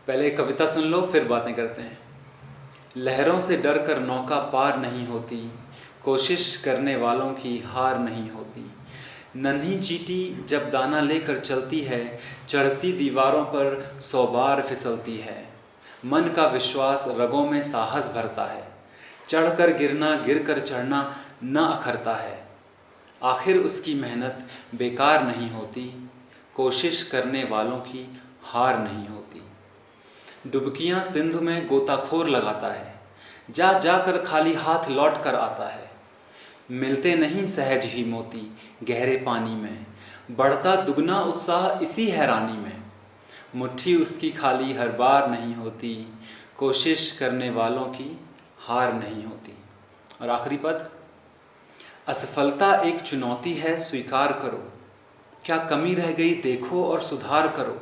पहले कविता सुन लो फिर बातें करते हैं। लहरों से डर कर नौका पार नहीं होती, कोशिश करने वालों की हार नहीं होती। नन्ही चींटी जब दाना लेकर चलती है, चढ़ती दीवारों पर 100 बार फिसलती है। मन का विश्वास रगों में साहस भरता है, चढ़कर गिरना गिर कर चढ़ना न अखरता है। आखिर उसकी मेहनत बेकार नहीं होती, कोशिश करने वालों की हार नहीं होती। डुबकियां सिंधु में गोताखोर लगाता है, जा जाकर खाली हाथ लौट कर आता है। मिलते नहीं सहज ही मोती गहरे पानी में, बढ़ता दुगना उत्साह इसी हैरानी में। मुट्ठी उसकी खाली हर बार नहीं होती, कोशिश करने वालों की हार नहीं होती। और आखिरी पद, असफलता एक चुनौती है स्वीकार करो, क्या कमी रह गई देखो और सुधार करो।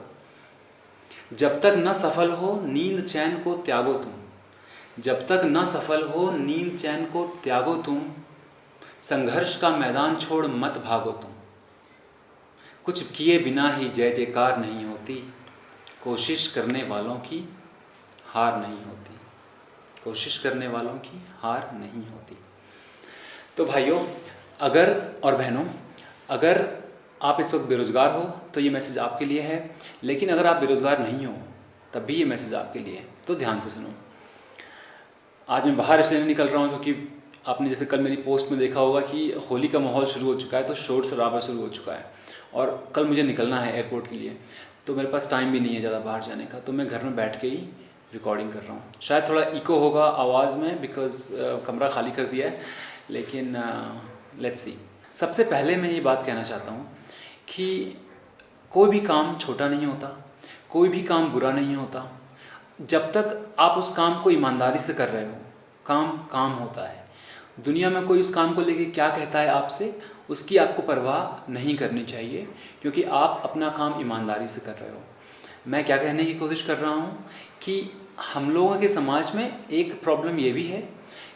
जब तक न सफल हो नींद चैन को त्यागो तुम, जब तक न सफल हो नींद चैन को त्यागो तुम। संघर्ष का मैदान छोड़ मत भागो तुम, कुछ किए बिना ही जय जयकार नहीं होती, कोशिश करने वालों की हार नहीं होती, कोशिश करने वालों की हार नहीं होती। तो भाइयों अगर और बहनों, अगर आप इस वक्त बेरोज़गार हो तो ये मैसेज आपके लिए है, लेकिन अगर आप बेरोज़गार नहीं हो तब भी ये मैसेज आपके लिए है। तो ध्यान से सुनो। आज मैं बाहर इसलिए नहीं निकल रहा हूँ क्योंकि आपने जैसे कल मेरी पोस्ट में देखा होगा कि होली का माहौल शुरू हो चुका है, तो शोर शराबा शुरू हो चुका है और कल मुझे निकलना है एयरपोर्ट के लिए, तो मेरे पास टाइम भी नहीं है ज़्यादा बाहर जाने का, तो मैं घर में बैठ के ही रिकॉर्डिंग कर रहा हूँ। शायद थोड़ा इको होगा आवाज़ में बिकॉज़ कमरा खाली कर दिया है, लेकिन लेट्स सी। सबसे पहले मैं ये बात कहना चाहता हूँ कि कोई भी काम छोटा नहीं होता, कोई भी काम बुरा नहीं होता। जब तक आप उस काम को ईमानदारी से कर रहे हो, काम काम होता है। दुनिया में कोई उस काम को लेके क्या कहता है आपसे, उसकी आपको परवाह नहीं करनी चाहिए, क्योंकि आप अपना काम ईमानदारी से कर रहे हो। मैं क्या कहने की कोशिश कर रहा हूँ कि हम लोगों के समाज में एक प्रॉब्लम ये भी है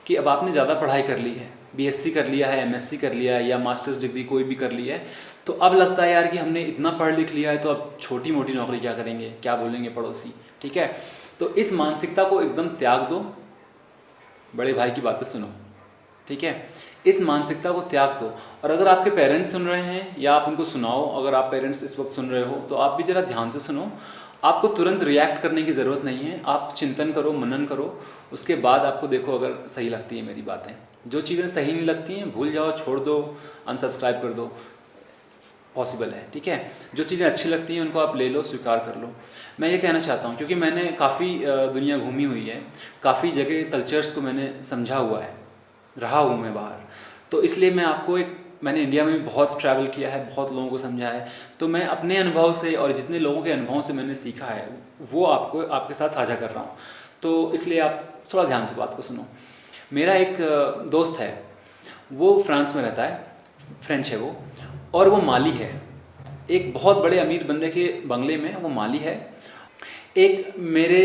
कि अब आपने ज़्यादा पढ़ाई कर ली है, बीएससी कर लिया है, एमएससी कर लिया है या मास्टर्स डिग्री कोई भी कर लिया है, तो अब लगता है यार कि हमने इतना पढ़ लिख लिया है तो अब छोटी मोटी नौकरी क्या करेंगे, क्या बोलेंगे पड़ोसी, ठीक है। तो इस मानसिकता को एकदम त्याग दो, बड़े भाई की बातें सुनो, ठीक है। इस मानसिकता को त्याग दो। और अगर आपके पेरेंट्स सुन रहे हैं या आप उनको सुनाओ, अगर आप पेरेंट्स इस वक्त सुन रहे हो तो आप भी ज़रा ध्यान से सुनो। आपको तुरंत रिएक्ट करने की ज़रूरत नहीं है, आप चिंतन करो, मनन करो, उसके बाद आपको देखो अगर सही लगती है मेरी बातें। जो चीज़ें सही नहीं लगती हैं भूल जाओ, छोड़ दो, अनसब्सक्राइब कर दो, पॉसिबल है, ठीक है। जो चीज़ें अच्छी लगती हैं उनको आप ले लो, स्वीकार कर लो। मैं ये कहना चाहता हूँ क्योंकि मैंने काफ़ी दुनिया घूमी हुई है, काफ़ी जगह कल्चर्स को मैंने समझा हुआ है, रहा हूँ मैं बाहर, तो इसलिए मैं आपको मैंने इंडिया में भी बहुत ट्रैवल किया है, बहुत लोगों को समझा है, तो मैं अपने अनुभव से और जितने लोगों के अनुभवों से मैंने सीखा है वो आपके साथ साझा कर रहा हूँ। तो इसलिए आप थोड़ा ध्यान से बात को सुनो। मेरा एक दोस्त है, वो फ्रांस में रहता है, फ्रेंच है वो, और वो माली है। एक बहुत बड़े अमीर बंदे के बंगले में वो माली है। एक मेरे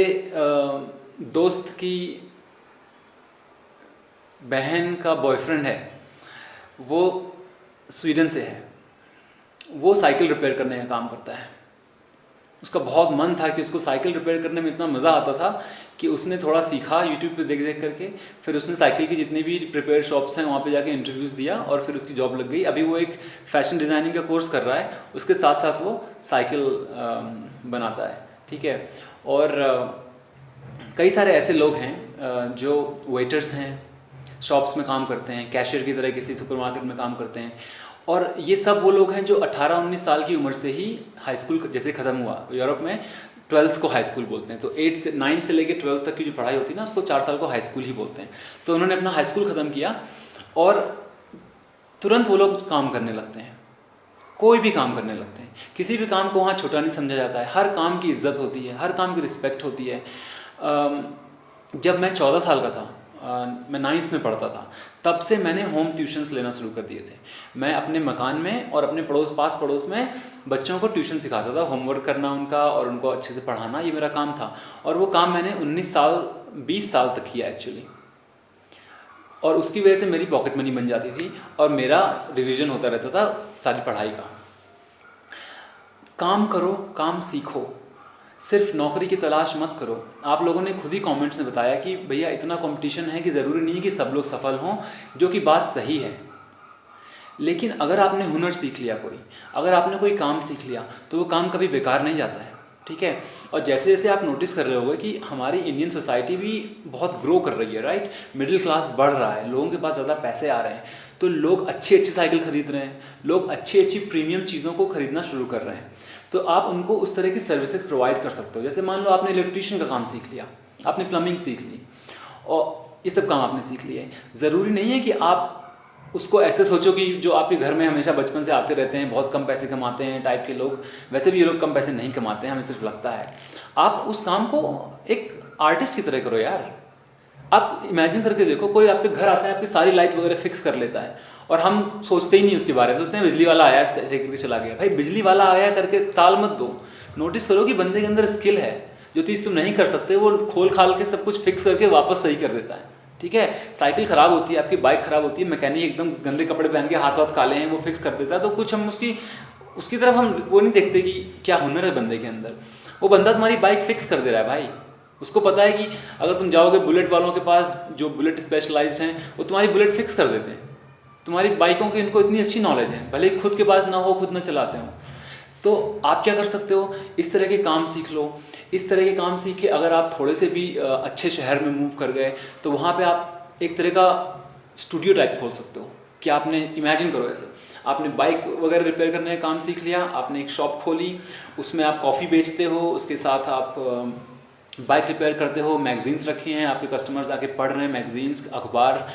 दोस्त की बहन का बॉयफ्रेंड है, वो स्वीडन से है, वो साइकिल रिपेयर करने का काम करता है। उसका बहुत मन था कि उसको साइकिल रिपेयर करने में इतना मज़ा आता था कि उसने थोड़ा सीखा यूट्यूब पे देख देख करके, फिर उसने साइकिल की जितनी भी रिपेयर शॉप्स हैं वहाँ पे जाके इंटरव्यूज़ दिया और फिर उसकी जॉब लग गई। अभी वो एक फैशन डिज़ाइनिंग का कोर्स कर रहा है, उसके साथ साथ वो साइकिल बनाता है, ठीक है। और कई सारे ऐसे लोग हैं जो वेटर्स हैं, शॉप्स में काम करते हैं, कैशियर की तरह किसी सुपरमार्केट में काम करते हैं, और ये सब वो लोग हैं जो 18-19 साल की उम्र से ही हाई स्कूल जैसे ख़त्म हुआ, यूरोप में 12th को हाई स्कूल बोलते हैं, तो 9 से लेकर 12th तक की जो पढ़ाई होती है ना उसको 4 साल को हाई स्कूल ही बोलते हैं। तो उन्होंने अपना हाई स्कूल ख़त्म किया और तुरंत वो लोग काम करने लगते हैं, कोई भी काम करने लगते हैं। किसी भी काम को वहाँ छोटा नहीं समझा जाता है, हर काम की इज्जत होती है, हर काम की रिस्पेक्ट होती है। जब मैं 14 साल का था, मैं 9th में पढ़ता था, तब से मैंने होम ट्यूशन्स लेना शुरू कर दिए थे। मैं अपने मकान में और अपने पास पड़ोस में बच्चों को ट्यूशन सिखाता था, होमवर्क करना उनका और उनको अच्छे से पढ़ाना, ये मेरा काम था। और वो काम मैंने 20 साल तक किया एक्चुअली, और उसकी वजह से मेरी पॉकेट मनी बन जाती थी और मेरा रिवीजन होता रहता था सारी पढ़ाई का। काम करो, काम सीखो, सिर्फ नौकरी की तलाश मत करो। आप लोगों ने खुद ही कमेंट्स में बताया कि भैया इतना कंपटीशन है कि ज़रूरी नहीं कि सब लोग सफल हों, जो कि बात सही है। लेकिन अगर आपने हुनर सीख लिया कोई, अगर आपने कोई काम सीख लिया, तो वो काम कभी बेकार नहीं जाता है, ठीक है। और जैसे जैसे आप नोटिस कर रहे होगे कि हमारी इंडियन सोसाइटी भी बहुत ग्रो कर रही है, राइट। मिडिल क्लास बढ़ रहा है, लोगों के पास ज़्यादा पैसे आ रहे हैं, तो लोग अच्छी अच्छी साइकिल खरीद रहे हैं, लोग अच्छी अच्छी प्रीमियम चीज़ों को खरीदना शुरू कर रहे हैं। तो आप उनको उस तरह की सर्विसेज प्रोवाइड कर सकते हो। जैसे मान लो आपने इलेक्ट्रीशियन का काम सीख लिया, आपने प्लम्बिंग सीख ली, और ये सब काम आपने सीख लिए। ज़रूरी नहीं है कि आप उसको ऐसे सोचो कि जो आपके घर में हमेशा बचपन से आते रहते हैं, बहुत कम पैसे कमाते हैं टाइप के लोग, वैसे भी ये लोग कम पैसे नहीं कमाते हैं, हमें सिर्फ लगता है। आप उस काम को एक आर्टिस्ट की तरह करो यार। आप इमेजिन करके देखो, कोई आपके घर आता है, आपकी सारी लाइट वगैरह फिक्स कर लेता है, और हम सोचते ही नहीं उसके बारे में, सोचते हैं बिजली वाला आया सही करके चला गया। भाई बिजली वाला आया करके ताल मत दो, नोटिस करो कि बंदे के अंदर स्किल है, जो चीज़ तुम नहीं कर सकते वो खोल खाल के सब कुछ फिक्स करके वापस सही कर देता है, ठीक है। साइकिल खराब होती है, आपकी बाइक खराब होती है, मैकेनिक एकदम गंदे कपड़े पहन के हाथ काले हैं, वो फिक्स कर देता है। तो कुछ हम उसकी तरफ हम वो नहीं देखते कि क्या हुनर है बंदे के अंदर। वो बंदा तुम्हारी बाइक फिक्स कर दे रहा है भाई, उसको पता है कि अगर तुम जाओगे बुलेट वालों के पास, जो बुलेट स्पेशलाइज्ड हैं, वो तुम्हारी बुलेट फिक्स कर देते हैं। तुम्हारी बाइकों की इनको इतनी अच्छी नॉलेज है, भले ही खुद के पास ना हो, खुद ना चलाते हो। तो आप क्या कर सकते हो, इस तरह के काम सीख लो। इस तरह के काम सीख के अगर आप थोड़े से भी अच्छे शहर में मूव कर गए, तो वहाँ पे आप एक तरह का स्टूडियो टाइप खोल सकते हो। कि आपने इमेजिन करो ऐसे, आपने बाइक वगैरह रिपेयर करने का काम सीख लिया, आपने एक शॉप खोली, उसमें आप कॉफ़ी बेचते हो, उसके साथ आप बाइक रिपेयर करते हो, मैगजीन्स रखी हैं, आपके कस्टमर्स आके पढ़ रहे हैं मैगजीन्स, अखबार,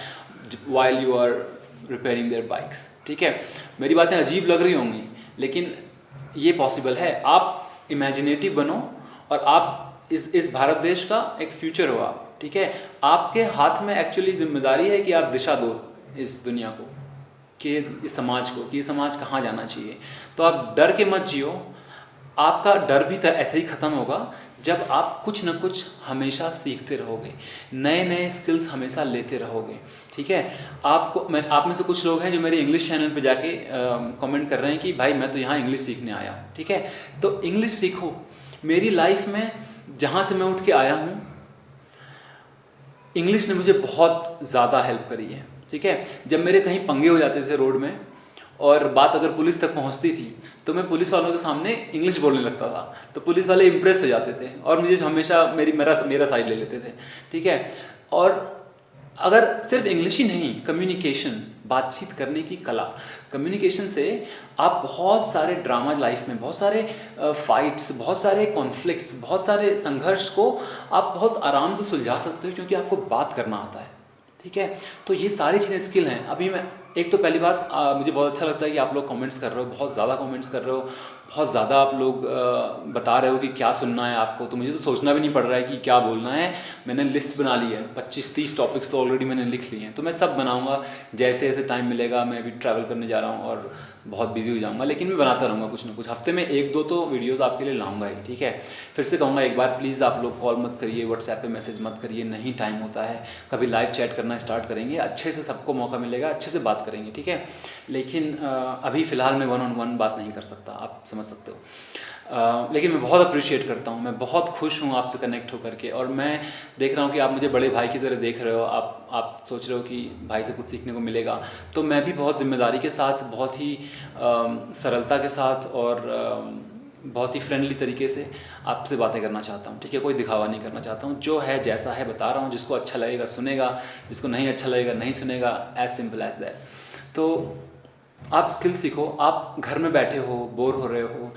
while you are repairing their bikes, ठीक है। मेरी बातें अजीब लग रही होंगी, लेकिन ये पॉसिबल है। आप इमेजिनेटिव बनो, और आप इस भारत देश का एक फ्यूचर हो आप, ठीक है। आपके हाथ में एक्चुअली जिम्मेदारी है कि आप दिशा दो इस दुनिया को, कि इस समाज को, कि ये समाज कहाँ जाना चाहिए। तो आप डर के मत जियो। आपका डर भी ऐसे ही ख़त्म होगा जब आप कुछ न कुछ हमेशा सीखते रहोगे, नए नए स्किल्स हमेशा लेते रहोगे, ठीक है। आप में से कुछ लोग हैं जो मेरे इंग्लिश चैनल पे जाके कमेंट कर रहे हैं कि भाई मैं तो यहाँ इंग्लिश सीखने आया हूँ, ठीक है। तो इंग्लिश सीखो। मेरी लाइफ में जहाँ से मैं उठ के आया हूँ, इंग्लिश ने मुझे बहुत ज़्यादा हेल्प करी है, ठीक है। जब मेरे कहीं पंगे हो जाते थे रोड में, और बात अगर पुलिस तक पहुंचती थी, तो मैं पुलिस वालों के सामने इंग्लिश बोलने लगता था, तो पुलिस वाले इम्प्रेस हो जाते थे और मुझे हमेशा मेरा साइड ले लेते थे, ठीक है। और अगर सिर्फ इंग्लिश ही नहीं, कम्युनिकेशन, बातचीत करने की कला, कम्युनिकेशन से आप बहुत सारे ड्रामा लाइफ में, बहुत सारे फाइट्स, बहुत सारे कॉन्फ्लिक्ट्स, बहुत सारे संघर्ष को आप बहुत आराम से सुलझा सकते हो, क्योंकि आपको बात करना आता है, ठीक है। तो ये सारी चीज़ें स्किल हैं। अभी मैं एक तो पहली बात, मुझे बहुत अच्छा लगता है कि आप लोग कमेंट्स कर रहे हो, बहुत ज़्यादा कमेंट्स कर रहे हो, बहुत ज़्यादा आप लोग बता रहे हो कि क्या सुनना है आपको। तो मुझे तो सोचना भी नहीं पड़ रहा है कि क्या बोलना है। मैंने लिस्ट बना ली है, 25-30 टॉपिक्स तो ऑलरेडी मैंने लिख लिए हैं, तो मैं सब बनाऊंगा जैसे जैसे टाइम मिलेगा। मैं अभी ट्रैवल करने जा रहा हूँ और बहुत बिजी हो जाऊंगा, लेकिन मैं बनाता रहूँगा कुछ ना कुछ। हफ्ते में 1-2 तो वीडियोज़ आपके लिए लाऊंगा ही, ठीक है। फिर से कहूँगा एक बार, प्लीज़ आप लोग कॉल मत करिए, व्हाट्सएप पे मैसेज मत करिए, नहीं टाइम होता है। कभी लाइव चैट करना स्टार्ट करेंगे, अच्छे से सबको मौका मिलेगा, अच्छे से बात करेंगे, ठीक है। लेकिन अभी फ़िलहाल मैं 1-on-1 बात नहीं कर सकता, आप समझ सकते हो। लेकिन मैं बहुत अप्रिशिएट करता हूँ, मैं बहुत खुश हूँ आपसे कनेक्ट होकर के, और मैं देख रहा हूँ कि आप मुझे बड़े भाई की तरह देख रहे हो। आप सोच रहे हो कि भाई से कुछ सीखने को मिलेगा, तो मैं भी बहुत जिम्मेदारी के साथ, बहुत ही सरलता के साथ और बहुत ही फ्रेंडली तरीके से आपसे बातें करना चाहता हूँ, ठीक है। कोई दिखावा नहीं करना चाहता हूँ, जो है जैसा है बता रहा हूँ। जिसको अच्छा लगेगा सुनेगा, जिसको नहीं अच्छा लगेगा नहीं सुनेगा, एज सिंपल एज दैट। तो आप स्किल सीखो। आप घर में बैठे हो, बोर हो रहे हो,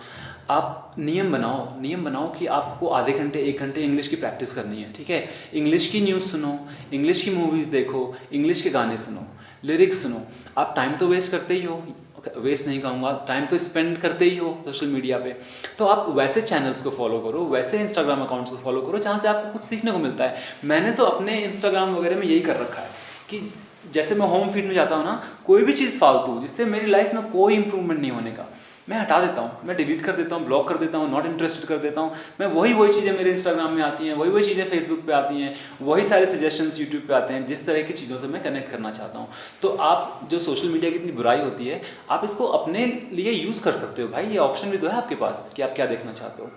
आप नियम बनाओ कि आपको आधे घंटे 1 घंटे इंग्लिश की प्रैक्टिस करनी है, ठीक है। इंग्लिश की न्यूज़ सुनो, इंग्लिश की मूवीज़ देखो, इंग्लिश के गाने सुनो, लिरिक्स सुनो। आप टाइम तो वेस्ट करते ही हो, वेस्ट नहीं कहूँगा, टाइम तो स्पेंड करते ही हो सोशल मीडिया पे। तो आप वैसे चैनल्स को फॉलो करो, वैसे इंस्टाग्राम अकाउंट्स को फॉलो करो जहाँ से आपको कुछ सीखने को मिलता है। मैंने तो अपने इंस्टाग्राम वगैरह में यही कर रखा है कि जैसे मैं होम फीड में जाता हूँ ना, कोई भी चीज़ फालतू जिससे मेरी लाइफ में कोई इंप्रूवमेंट नहीं होने का, मैं हटा देता हूँ, मैं डिलीट कर देता हूँ, ब्लॉक कर देता हूँ, नॉट इंटरेस्टेड कर देता हूँ। मैं वही चीज़ें मेरे इंस्टाग्राम में आती हैं, वही चीज़ें फेसबुक पे आती हैं, वही सारे सजेशंस यूट्यूब पे आते हैं, जिस तरह की चीज़ों से मैं कनेक्ट करना चाहता हूँ। तो आप जो सोशल मीडिया की इतनी बुराई होती है, आप इसको अपने लिए यूज़ कर सकते हो भाई। ये ऑप्शन भी तो है आपके पास कि आप क्या देखना चाहते हो।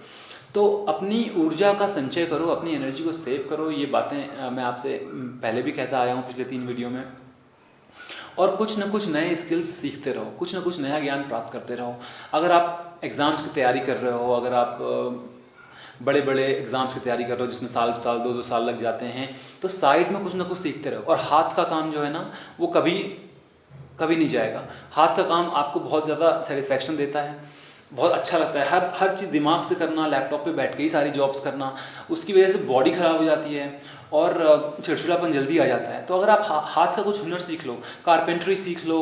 तो अपनी ऊर्जा का संचय करो, अपनी एनर्जी को सेव करो। ये बातें मैं आपसे पहले भी कहता आया हूँ पिछले 3 वीडियो में। और कुछ ना कुछ नए स्किल्स सीखते रहो, कुछ ना कुछ नया ज्ञान प्राप्त करते रहो। अगर आप एग्ज़ाम्स की तैयारी कर रहे हो, अगर आप बड़े बड़े एग्ज़ाम्स की तैयारी कर रहे हो जिसमें साल 2 साल लग जाते हैं, तो साइड में कुछ ना कुछ सीखते रहो। और हाथ का काम जो है ना, वो कभी कभी नहीं जाएगा। हाथ का काम आपको बहुत ज़्यादा सेटिस्फैक्शन देता है, बहुत अच्छा लगता है। हर चीज़ दिमाग से करना, लैपटॉप पे बैठ के ही सारी जॉब्स करना, उसकी वजह से बॉडी ख़राब हो जाती है और चिड़चिड़ापन जल्दी आ जाता है। तो अगर आप हाथ का कुछ हुनर सीख लो, कारपेंट्री सीख लो,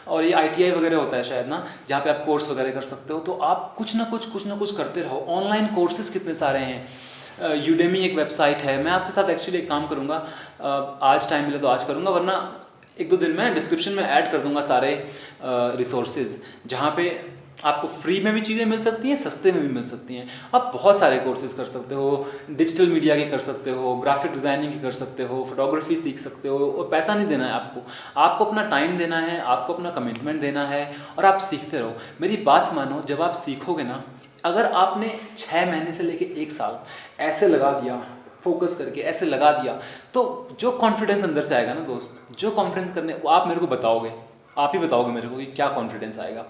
और ये ITI वगैरह होता है शायद ना, जहाँ पे आप कोर्स वगैरह कर सकते हो, तो आप कुछ ना कुछ करते रहो। ऑनलाइन कोर्सेज कितने सारे हैं। यूडेमी एक वेबसाइट है। मैं आपके साथ एक्चुअली एक काम करूँगा, आज टाइम मिले तो आज करूँगा, वरना 1-2 दिन में डिस्क्रिप्शन में ऐड कर दूंगा सारे रिसोर्सेज, जहाँ पे आपको फ्री में भी चीज़ें मिल सकती हैं, सस्ते में भी मिल सकती हैं। आप बहुत सारे कोर्सेज कर सकते हो, डिजिटल मीडिया के कर सकते हो, ग्राफिक डिज़ाइनिंग के कर सकते हो, फोटोग्राफी सीख सकते हो। और पैसा नहीं देना है आपको अपना टाइम देना है, आपको अपना कमिटमेंट देना है, और आप सीखते रहो। मेरी बात मानो, जब आप सीखोगे ना, अगर आपने 6 महीने से लेके 1 साल ऐसे लगा दिया, फोकस करके ऐसे लगा दिया, तो जो कॉन्फिडेंस अंदर से आएगा ना दोस्त, जो कॉन्फिडेंस करने, वो आप मेरे को बताओगे, आप ही बताओगे मेरे को कि क्या कॉन्फिडेंस आएगा।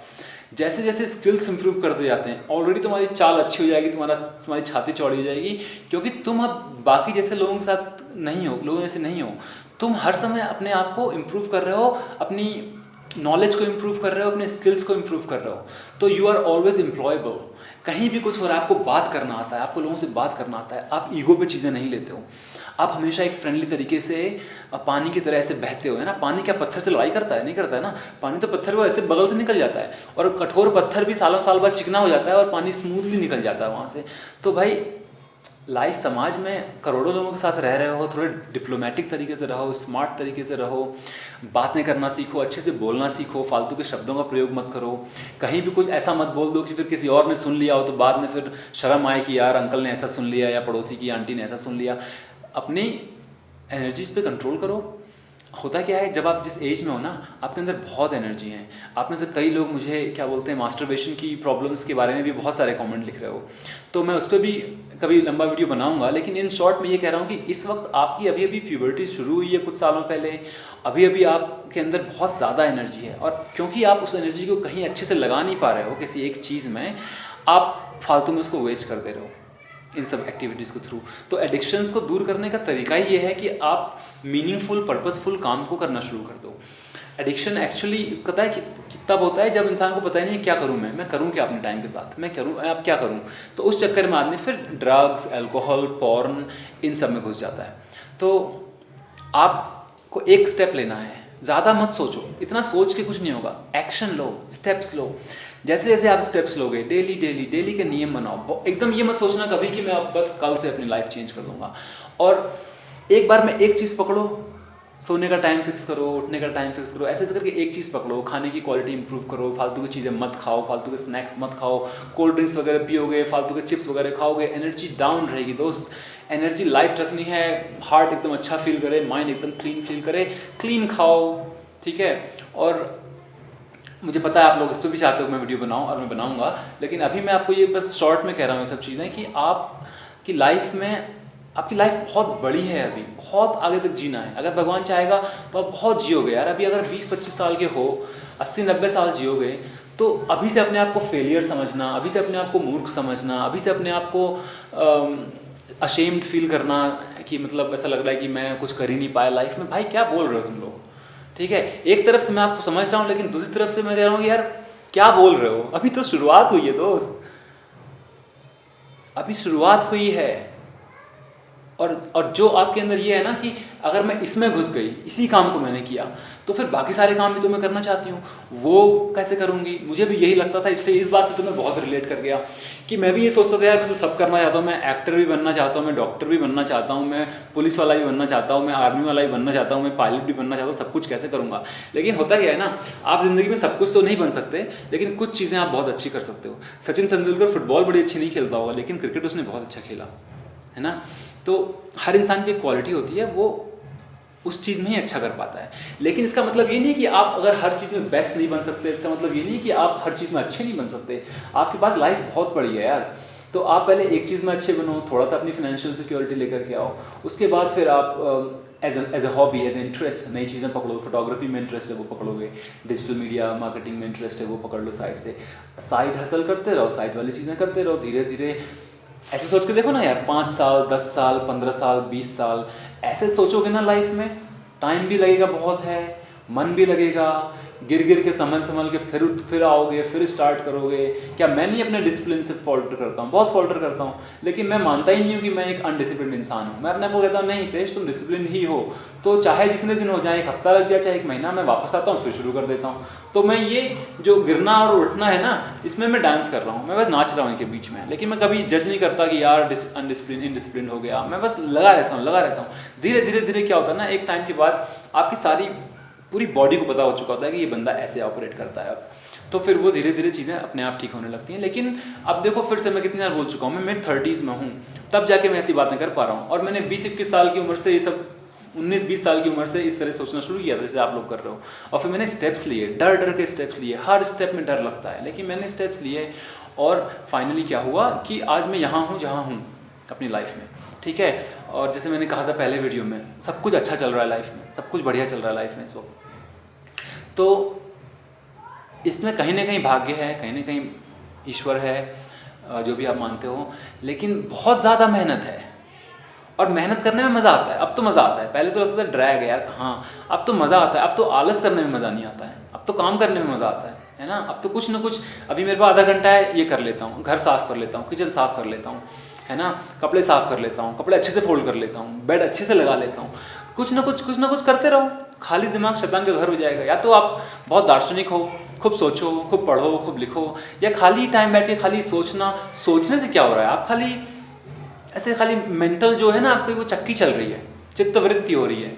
जैसे जैसे स्किल्स इंप्रूव करते जाते हैं, ऑलरेडी तुम्हारी चाल अच्छी हो जाएगी, तुम्हारी छाती चौड़ी हो जाएगी, क्योंकि तुम अब बाकी जैसे लोगों के साथ नहीं हो, लोगों जैसे नहीं हो। तुम हर समय अपने आप को इम्प्रूव कर रहे हो, अपनी नॉलेज को इम्प्रूव कर रहे हो, अपने स्किल्स को इम्प्रूव कर रहे हो। तो यू आर ऑलवेज एम्प्लॉयबल। कहीं भी कुछ हो रहा है, आपको बात करना आता है, आपको लोगों से बात करना आता है, आप ईगो पे चीज़ें नहीं लेते हो। आप हमेशा एक फ्रेंडली तरीके से पानी की तरह ऐसे बहते हो, है ना। पानी क्या पत्थर से लड़ाई करता है? नहीं करता है ना। पानी तो पत्थर को ऐसे बगल से निकल जाता है, और कठोर पत्थर भी सालों साल बाद चिकना हो जाता है, और पानी स्मूथली निकल जाता है वहाँ से। तो भाई, लाइफ समाज में करोड़ों लोगों के साथ रह रहे हो, थोड़े डिप्लोमेटिक तरीके से रहो, स्मार्ट तरीके से रहो, बातें करना सीखो, अच्छे से बोलना सीखो, फालतू के शब्दों का प्रयोग मत करो। कहीं भी कुछ ऐसा मत बोल दो कि फिर किसी और ने सुन लिया हो तो बाद में फिर शर्म आए कि यार अंकल ने ऐसा सुन लिया, या पड़ोसी की आंटी ने ऐसा सुन लिया। अपनी एनर्जीज पे कंट्रोल करो। होता क्या है, जब आप जिस एज में हो ना, आपके अंदर बहुत एनर्जी है। आप में से कई लोग मुझे क्या बोलते हैं, मास्टरबेशन की प्रॉब्लम्स के बारे में भी बहुत सारे कमेंट लिख रहे हो, तो मैं उस पर भी कभी लंबा वीडियो बनाऊंगा। लेकिन इन शॉर्ट में ये कह रहा हूँ कि इस वक्त आपकी अभी अभी प्यूबर्टी शुरू हुई है, कुछ सालों पहले। अभी अभी आपके अंदर बहुत ज़्यादा एनर्जी है, और क्योंकि आप उस एनर्जी को कहीं अच्छे से लगा नहीं पा रहे हो किसी एक चीज़ में, आप फालतू में उसको वेस्ट कर दे रहे हो इन सब एक्टिविटीज़ के थ्रू। तो एडिक्शंस को दूर करने का तरीका ही ये है कि आप मीनिंगफुल, पर्पसफुल काम को करना शुरू कर दो। एडिक्शन एक्चुअली पता है कि तब होता है जब इंसान को पता ही नहीं है क्या करूं, मैं करूं क्या अपने टाइम के साथ, मैं अब क्या करूं। तो उस चक्कर में आदमी फिर ड्रग्स, अल्कोहल, पॉर्न, इन सब में घुस जाता है। तो आपको एक स्टेप लेना है, ज़्यादा मत सोचो, इतना सोच के कुछ नहीं होगा। एक्शन लो, स्टेप्स लो। जैसे जैसे आप स्टेप्स लोगे, डेली के नियम बनाओ। एकदम ये मत सोचना कभी कि मैं अब बस कल से अपनी लाइफ चेंज कर दूंगा। और एक बार में एक चीज़ पकड़ो, सोने का टाइम फिक्स करो, उठने का टाइम फिक्स करो, ऐसे ऐसे करके एक चीज़ पकड़ो। खाने की क्वालिटी इंप्रूव करो, फालतू की चीज़ें मत खाओ, फालतू के स्नैक्स मत खाओ। कोल्ड ड्रिंक्स वगैरह पियोगे, फालतू के चिप्स वगैरह खाओगे, एनर्जी डाउन रहेगी दोस्त। एनर्जी लाइट रखनी है, हार्ट एकदम अच्छा फील करे, माइंड एकदम क्लीन फील करे। क्लीन खाओ, ठीक है। और मुझे पता है आप लोग इस पर भी चाहते हो मैं वीडियो बनाऊं, और मैं बनाऊंगा। लेकिन अभी मैं आपको ये बस शॉर्ट में कह रहा हूँ ये सब चीज़ें, कि आपकी लाइफ में, आपकी लाइफ बहुत बड़ी है, अभी बहुत आगे तक जीना है। अगर भगवान चाहेगा तो आप बहुत जियोगे यार। अभी अगर 20-25 साल के हो, 80-90 साल जियोगे, तो अभी से अपने आप को फेलियर समझना, अभी से अपने आप को मूर्ख समझना, अभी से अपने आप को अशेम्ड फील करना कि मतलब ऐसा लग रहा है कि मैं कुछ कर ही नहीं पाया लाइफ में, भाई क्या बोल रहे हो तुम लोग, ठीक है। एक तरफ से मैं आपको समझ रहा हूँ, लेकिन दूसरी तरफ से मैं कह रहा हूँ कि यार क्या बोल रहे हो, अभी तो शुरुआत हुई है दोस्त, अभी शुरुआत हुई है। और जो आपके अंदर ये है ना कि अगर मैं इसमें घुस गई, इसी काम को मैंने किया, तो फिर बाकी सारे काम भी तो मैं करना चाहती हूँ, वो कैसे करूँगी। मुझे भी यही लगता था, इसलिए इस बात से तो मैं बहुत रिलेट कर गया कि मैं भी ये सोचता था यार मैं तो सब करना चाहता हूँ, मैं एक्टर भी बनना चाहता हूँ, मैं डॉक्टर भी बनना चाहता हूँ, मैं पुलिस वाला भी बनना चाहता हूँ, मैं आर्मी वाला भी बनना चाहता हूँ, मैं पायलट भी बनना चाहता हूँ, सब कुछ कैसे करूँगा। लेकिन होता क्या है ना, आप ज़िंदगी में सब कुछ तो नहीं बन सकते, लेकिन कुछ चीज़ें आप बहुत अच्छी कर सकते हो। सचिन तेंदुलकर फुटबॉल बड़ी अच्छी नहीं खेलता होगा, लेकिन क्रिकेट उसने बहुत अच्छा खेला, है ना। तो हर इंसान की क्वालिटी होती है, वो उस चीज़ में ही अच्छा कर पाता है। लेकिन इसका मतलब ये नहीं कि आप अगर हर चीज़ में बेस्ट नहीं बन सकते, इसका मतलब ये नहीं कि आप हर चीज़ में अच्छे नहीं बन सकते। आपके पास लाइफ बहुत बड़ी है यार। तो तो आप पहले एक चीज़ में अच्छे बनो, थोड़ा सा अपनी फाइनेंशियल सिक्योरिटी लेकर के आओ, उसके बाद फिर आप as a hobby, as a interest नई चीज़ें पकड़ो। फोटोग्राफी में इंटरेस्ट है वो पकड़ोगे, डिजिटल मीडिया मार्केटिंग में इंटरेस्ट है वो पकड़ लो साइड से, साइड हसल करते रहो, साइड वाली चीज़ें करते रहो। धीरे धीरे ऐसे सोच के देखो ना यार, 5 साल 10 साल 15 साल 20 साल ऐसे सोचोगे ना लाइफ में, टाइम भी लगेगा बहुत है, मन भी लगेगा, गिर गिर के संभल के फिर आओगे, फिर स्टार्ट करोगे। क्या मैं नहीं अपने डिसिप्लिन से फॉल्टर करता हूँ? बहुत फॉल्टर करता हूँ, लेकिन मैं मानता ही नहीं हूँ कि मैं एक अनडिसिप्लिन इंसान हूँ। मैं अपने आप को कहता हूँ नहीं तेज तुम डिसिप्लिन ही हो, तो चाहे जितने दिन हो जाए, 1 हफ्ता लग जाए चाहे 1 महीना, मैं वापस आता हूँ फिर शुरू कर देता हूँ। तो मैं ये जो गिरना और उठना है ना, इसमें मैं डांस कर रहा हूँ, मैं बस नाच रहा हूँ इनके बीच में, लेकिन मैं कभी जज नहीं करता कि यार अनडिसिप्लिन इनडिसिप्लिन हो गया। मैं बस लगा रहता हूँ। धीरे धीरे क्या होता है ना, एक टाइम के बाद आपकी सारी पूरी बॉडी को पता हो चुका होता है कि ये बंदा ऐसे ऑपरेट करता है अब, तो फिर वो धीरे धीरे चीज़ें अपने आप ठीक होने लगती हैं। लेकिन अब देखो फिर से मैं कितनी बार बोल चुका हूँ, मैं मिड 30s में हूँ, तब जाके मैं ऐसी बातें कर पा रहा हूँ। और मैंने 20-21 साल की उम्र से ये सब, 19-20 साल की उम्र से इस तरह सोचना शुरू किया था जैसे आप लोग कर रहे हो। और फिर मैंने स्टेप्स लिए, डर के स्टेप्स लिए। हर स्टेप में डर लगता है, लेकिन मैंने स्टेप्स लिए और फाइनली क्या हुआ कि आज मैं यहाँ हूँ जहाँ हूँ अपनी लाइफ में, ठीक है। और जैसे मैंने कहा था पहले वीडियो में, सब कुछ अच्छा चल रहा है लाइफ में, सब कुछ बढ़िया चल रहा है लाइफ में इस वक्त। तो इसमें कहीं ना कहीं भाग्य है, कहीं ना कहीं ईश्वर है, जो भी आप मानते हो, लेकिन बहुत ज़्यादा मेहनत है और मेहनत करने में मज़ा आता है। अब तो मज़ा आता है, पहले तो लगता था ड्रैग है यार कहाँ, अब तो मज़ा आता है। अब तो आलस करने में मज़ा नहीं आता है, अब तो काम करने में मज़ा आता है ना। अब तो कुछ ना कुछ, अभी मेरे पास आधा घंटा है, ये कर लेता हूँ, घर साफ़ कर लेता हूँ, किचन साफ़ कर लेता हूँ, है ना, कपड़े साफ़ कर लेता हूँ, कपड़े अच्छे से फोल्ड कर लेता हूँ, बेड अच्छे से लगा लेता हूँ। कुछ ना कुछ करते रहो, खाली दिमाग शैतान का घर हो जाएगा। या तो आप बहुत दार्शनिक हो, खूब सोचो, खूब पढ़ो, खूब लिखो, या खाली टाइम बैठ के खाली सोचने से क्या हो रहा है, आप खाली ऐसे खाली मेंटल जो है ना आपकी वो चक्की चल रही है, चित्त वृत्ति हो रही है।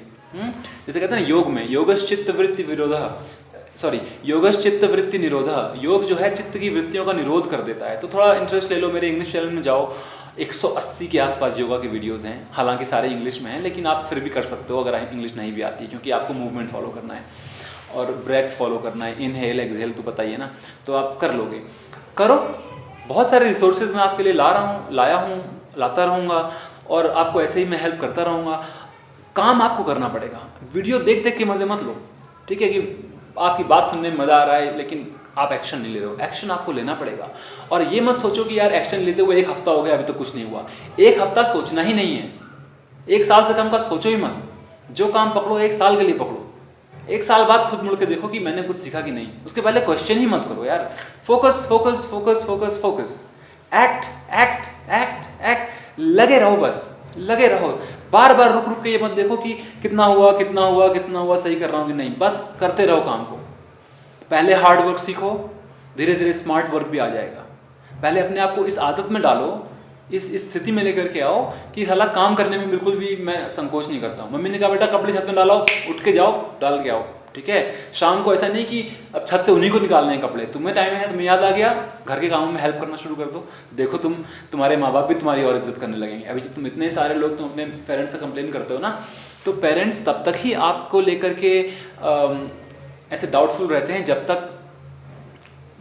जैसे कहते हैं ना योग में, योगश्चित्त वृत्ति विरोधः, सॉरी योगश्चित्त वृत्ति निरोधः, योग जो है चित्त की वृत्तियों का निरोध कर देता है। तो थोड़ा इंटरेस्ट ले लो, मेरे इंग्लिश चैनल में जाओ, 180 के आसपास योगा के वीडियोस हैं, हालांकि सारे इंग्लिश में हैं, लेकिन आप फिर भी कर सकते हो अगर इंग्लिश नहीं भी आती है, क्योंकि आपको मूवमेंट फॉलो करना है और ब्रेथ फॉलो करना है, इनहेल एक्सहेल तो पता ही है ना, तो आप कर लोगे। करो, बहुत सारे रिसोर्सेज मैं आपके लिए लाया हूँ, लाता रहूँगा, और आपको ऐसे ही मैं हेल्प करता रहूँगा। काम आपको करना पड़ेगा, वीडियो देख देख के मज़े मत लो, ठीक है, कि आपकी बात सुनने में मज़ा आ रहा है लेकिन आप एक्शन नहीं ले रहे हो। एक्शन आपको लेना पड़ेगा, और ये मत सोचो कि यार एक्शन लेते हुए 1 हफ्ता हो गया अभी तो कुछ नहीं हुआ। 1 हफ्ता सोचना ही नहीं है, 1 साल से कम का सोचो ही मत। जो काम पकड़ो 1 साल के लिए पकड़ो, 1 साल बाद खुद मुड़ के देखो कि मैंने कुछ सीखा कि नहीं। उसके पहले क्वेश्चन ही मत करो यार, focus focus focus focus focus, act act act act, लगे रहो, बस लगे रहो। बार बार रुक रुक के ये मत देखो कि कितना हुआ सही कर रहा हूँ कि नहीं, बस करते रहो काम को। पहले हार्ड वर्क सीखो, धीरे धीरे स्मार्ट वर्क भी आ जाएगा। पहले अपने आप को इस आदत में डालो, इस स्थिति में लेकर के आओ कि साला काम करने में बिल्कुल भी मैं संकोच नहीं करता हूँ। मम्मी ने कहा बेटा कपड़े छत में डालो, उठ के जाओ डाल के आओ, ठीक है। शाम को ऐसा नहीं कि अब छत से उन्हीं को निकालने हैं कपड़े, तुम्हें टाइम है, तुम्हें याद आ गया, घर के कामों में हेल्प करना शुरू कर दो। देखो तुम्हारे माँ बाप भी तुम्हारी और इज्जत करने लगेंगे। अभी तुम इतने सारे लोग तुम अपने पेरेंट्स से कंप्लेन करते हो ना, तो पेरेंट्स तब तक ही आपको लेकर के ऐसे डाउटफुल रहते हैं जब तक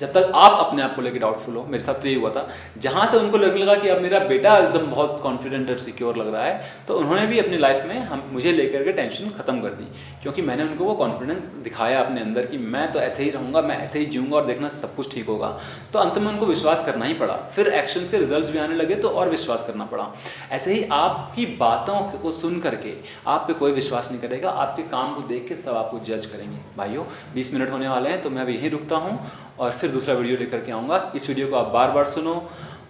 आप अपने आप को लेकर डाउटफुल हो। मेरे साथ तो यही हुआ था, जहाँ से उनको लगने लगा कि अब मेरा बेटा एकदम बहुत कॉन्फिडेंट और सिक्योर लग रहा है, तो उन्होंने भी अपनी लाइफ में मुझे लेकर के टेंशन खत्म कर दी, क्योंकि मैंने उनको वो कॉन्फिडेंस दिखाया अपने अंदर कि मैं तो ऐसे ही रहूँगा, मैं ऐसे ही जीऊँगा और देखना सब कुछ ठीक होगा। तो अंत में उनको विश्वास करना ही पड़ा, फिर एक्शंस के रिजल्ट्स भी आने लगे तो और विश्वास करना पड़ा। ऐसे ही आपकी बातों को सुन करके आप पे कोई विश्वास नहीं करेगा, आपके काम को देख के सब आपको जज करेंगे। भाइयों 20 मिनट होने वाले हैं, तो मैं अब यहीं रुकता हूँ और फिर दूसरा वीडियो लेकर के आऊँगा। इस वीडियो को आप बार बार सुनो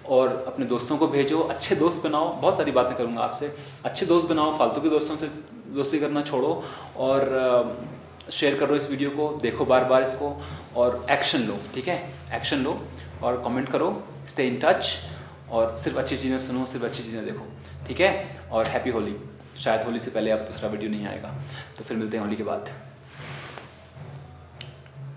और अपने दोस्तों को भेजो, अच्छे दोस्त बनाओ। बहुत सारी बातें करूँगा आपसे, अच्छे दोस्त बनाओ, फालतू के दोस्तों से दोस्ती करना छोड़ो और शेयर करो इस वीडियो को, देखो बार बार इसको और एक्शन लो, ठीक है, एक्शन लो और कमेंट करो, स्टे इन टच और सिर्फ अच्छी चीज़ें सुनो, सिर्फ अच्छी चीज़ें देखो, ठीक है। और हैप्पी होली। शायद होली से पहले अब दूसरा वीडियो नहीं आएगा, तो फिर मिलते हैं होली के बाद।